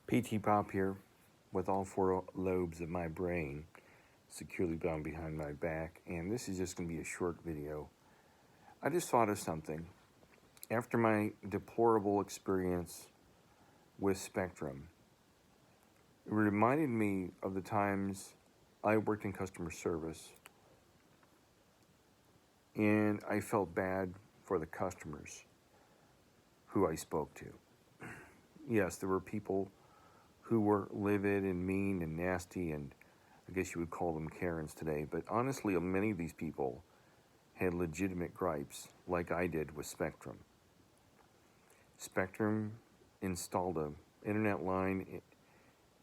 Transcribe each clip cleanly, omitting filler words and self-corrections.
PTPOP here, with all four lobes of my brain securely bound behind my back, and this is just going to be a short video. I just thought of something. After my deplorable experience with Spectrum, it reminded me of the times I worked in customer service, and I felt bad for the customers who I spoke to. Yes, there were people who were livid and mean and nasty, and I guess you would call them Karens today, but honestly, many of these people had legitimate gripes, like I did with Spectrum. Spectrum installed an internet line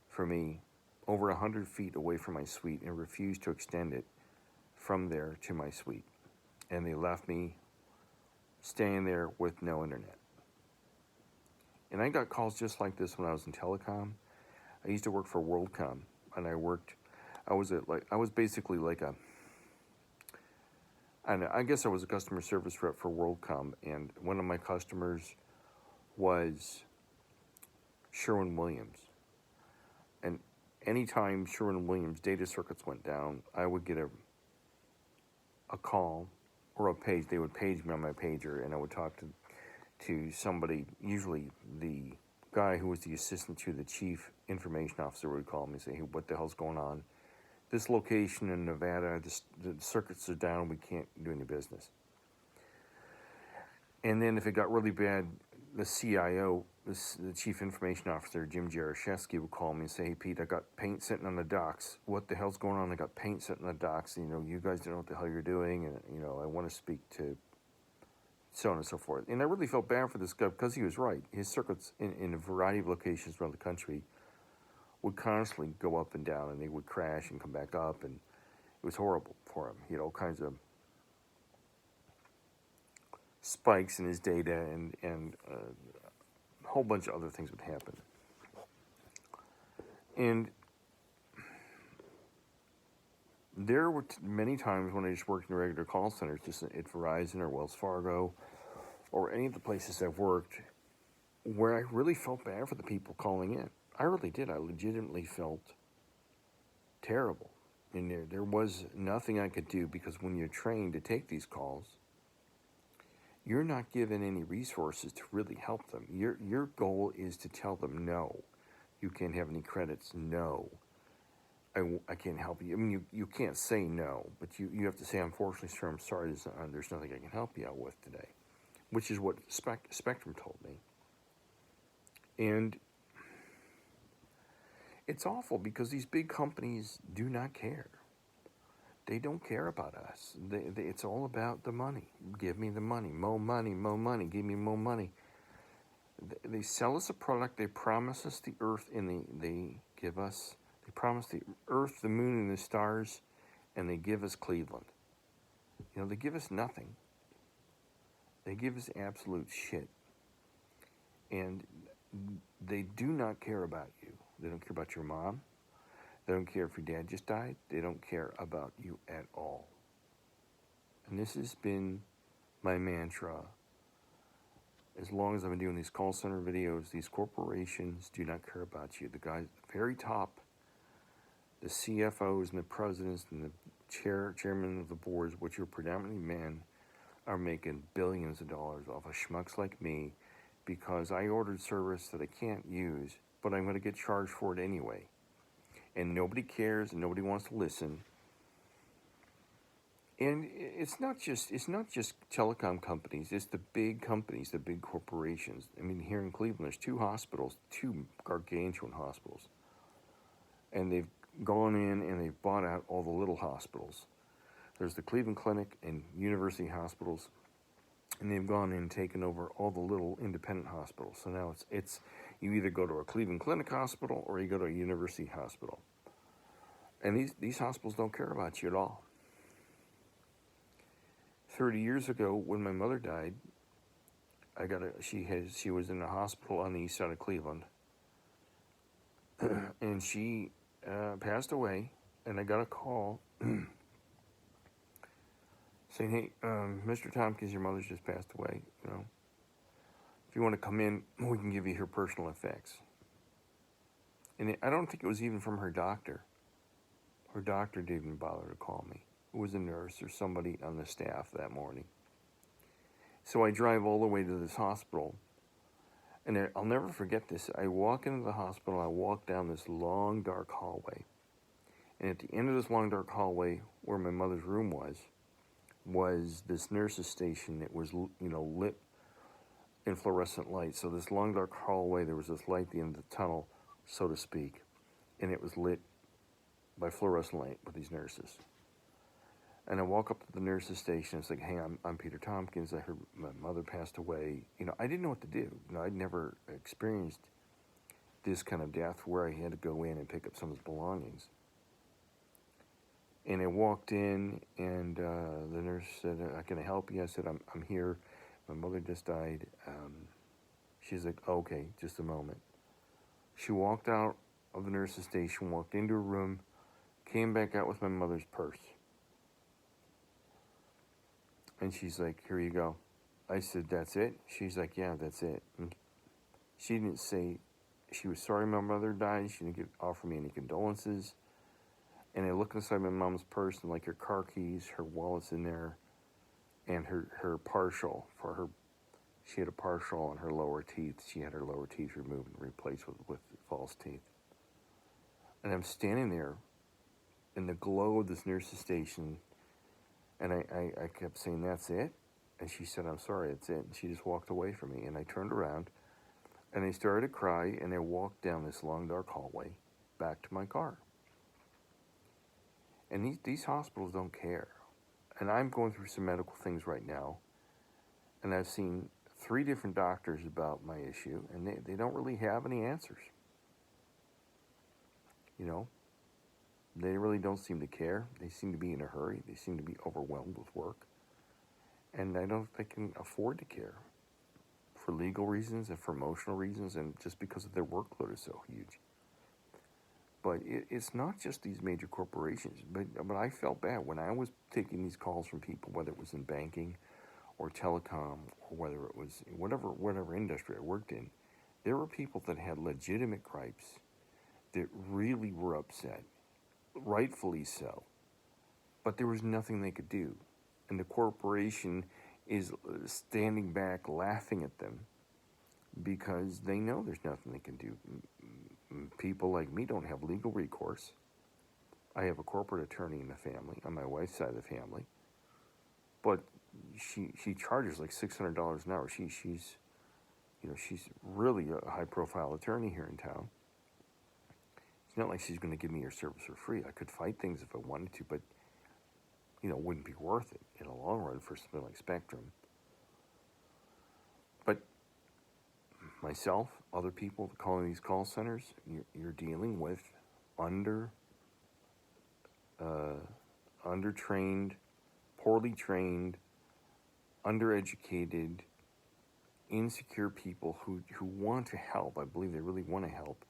for me over 100 feet away from my suite and refused to extend it from there to my suite. And they left me staying there with no internet. And I got calls just like this when I was in telecom. I used to work for WorldCom, and I was basically like I guess I was a customer service rep for WorldCom, and one of my customers was Sherwin-Williams. And anytime Sherwin-Williams data circuits went down, I would get a call or a page. They would page me on my pager, and I would talk to somebody, usually the guy who was the assistant to the chief information officer would call me and say, hey, what the hell's going on? This location in Nevada, the circuits are down, we can't do any business. And then if it got really bad, the CIO, the chief information officer, Jim Jaroszewski, would call me and say, hey, Pete, I got paint sitting on the docks. What the hell's going on? I got paint sitting on the docks. You guys don't know what the hell you're doing, and, I want to speak to so on and so forth. And I really felt bad for this guy because he was right. His circuits in a variety of locations around the country would constantly go up and down, and they would crash and come back up, and it was horrible for him. He had all kinds of spikes in his data, and a whole bunch of other things would happen. And there were many times when I just worked in regular call centers, just at Verizon or Wells Fargo, or any of the places I've worked, where I really felt bad for the people calling in. I really did. I legitimately felt terrible. And there was nothing I could do, because when you're trained to take these calls, you're not given any resources to really help them. Your goal is to tell them, no, you can't have any credits, no, I can't help you. I mean, you can't say no, but you have to say, unfortunately, sir, I'm sorry, there's nothing I can help you out with today, which is what Spectrum told me. And it's awful, because these big companies do not care. They don't care about us. It's all about the money. Give me the money. More money, more money. Give me more money. They sell us a product. They promise us the earth, and they promise the earth, the moon, and the stars, and they give us Cleveland. They give us nothing. They give us absolute shit. And they do not care about you. They don't care about your mom. They don't care if your dad just died. They don't care about you at all. And this has been my mantra as long as I've been doing these call center videos. These corporations do not care about you. The guys at the very top, the CFOs and the presidents and the chairmen of the boards, which are predominantly men, are making billions of dollars off of schmucks like me, because I ordered service that I can't use, but I'm going to get charged for it anyway. And nobody cares, and nobody wants to listen. And it's not just telecom companies. It's the big companies, the big corporations. I mean, here in Cleveland, there's two gargantuan hospitals, and they've gone in and they've bought out all the little hospitals. There's the Cleveland Clinic and University Hospitals, and they've gone in and taken over all the little independent hospitals. So now it's you either go to a Cleveland Clinic hospital or you go to a university hospital. And these hospitals don't care about you at all. 30 years ago, when my mother died, she was in a hospital on the east side of Cleveland, and she passed away, and I got a call saying, hey, Mr. Tompkins, your mother's just passed away, If you want to come in, we can give you her personal effects. And I don't think it was even from her doctor. Her doctor didn't even bother to call me. It was a nurse or somebody on the staff that morning. So I drive all the way to this hospital. And I'll never forget this. I walk into the hospital. I walk down this long, dark hallway. And at the end of this long, dark hallway, where my mother's room was this nurse's station. It was, lit in fluorescent light. So this long, dark hallway, there was this light at the end of the tunnel, so to speak. And it was lit by fluorescent light with these nurses. And I walk up to the nurse's station. It's like, hey, I'm Peter Tompkins. I heard my mother passed away. I didn't know what to do. I'd never experienced this kind of death where I had to go in and pick up someone's belongings. And I walked in, and the nurse said, can I help you? I said, I'm here. My mother just died. She's like, okay, just a moment. She walked out of the nurse's station, walked into her room, came back out with my mother's purse. And she's like, here you go. I said, that's it? She's like, yeah, that's it. And she didn't say she was sorry my mother died. She didn't offer me any condolences. And I looked inside my mom's purse, and like her car keys, her wallet's in there, and her partial for her. She had a partial on her lower teeth. She had her lower teeth removed and replaced with false teeth. And I'm standing there in the glow of this nurse's station, and I kept saying, that's it? And she said, I'm sorry, that's it. And she just walked away from me. And I turned around, and I started to cry, and I walked down this long, dark hallway back to my car. And these hospitals don't care. And I'm going through some medical things right now, and I've seen 3 different doctors about my issue, and they don't really have any answers. They really don't seem to care. They seem to be in a hurry. They seem to be overwhelmed with work. And I don't think they can afford to care for legal reasons and for emotional reasons, and just because of their workload is so huge. But it's not just these major corporations. But I felt bad when I was taking these calls from people, whether it was in banking or telecom, or whether it was whatever industry I worked in. There were people that had legitimate gripes that really were upset, rightfully so. But there was nothing they could do. And the corporation is standing back laughing at them because they know there's nothing they can do. People like me don't have legal recourse. I have a corporate attorney in the family, on my wife's side of the family. But she charges like $600 an hour. She's really a high-profile attorney here in town. It's not like she's going to give me her service for free. I could fight things if I wanted to, but it wouldn't be worth it in the long run for something like Spectrum. But myself, other people calling these call centers, you're dealing with undertrained, poorly trained, undereducated, insecure people who want to help. I believe they really want to help,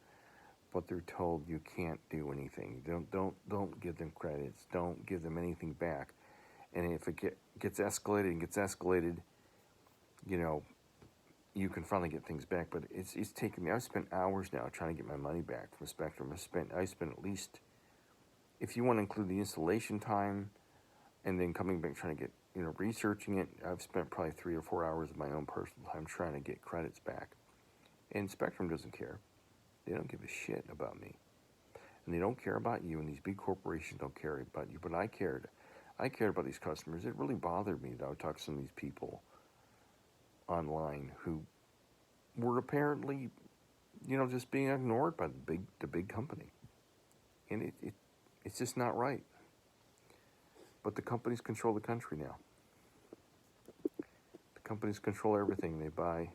but they're told you can't do anything. Don't give them credits. Don't give them anything back. And if it gets escalated, you can finally get things back. But it's taken me. I've spent hours now trying to get my money back from Spectrum. I spent at least, if you want to include the installation time, and then coming back trying to get researching it, I've spent probably 3 or 4 hours of my own personal time trying to get credits back. And Spectrum doesn't care. They don't give a shit about me. And they don't care about you, and these big corporations don't care about you. But I cared. I cared about these customers. It really bothered me that I would talk to some of these people online who were apparently, just being ignored by the big company. And it's just not right. But the companies control the country now. The companies control everything. They buy.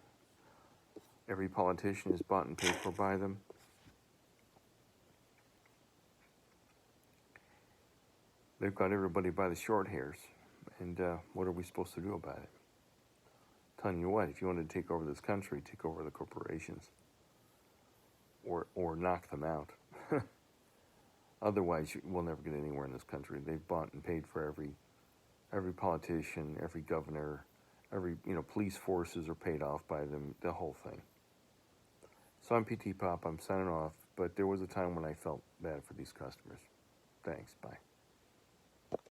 Every politician is bought and paid for by them. They've got everybody by the short hairs. And what are we supposed to do about it? Telling you what, if you want to take over this country, take over the corporations. Or knock them out. Otherwise, we'll never get anywhere in this country. They've bought and paid for every politician, every governor, every police forces are paid off by them, the whole thing. So I'm PTPOP. I'm signing off. But there was a time when I felt bad for these customers. Thanks. Bye.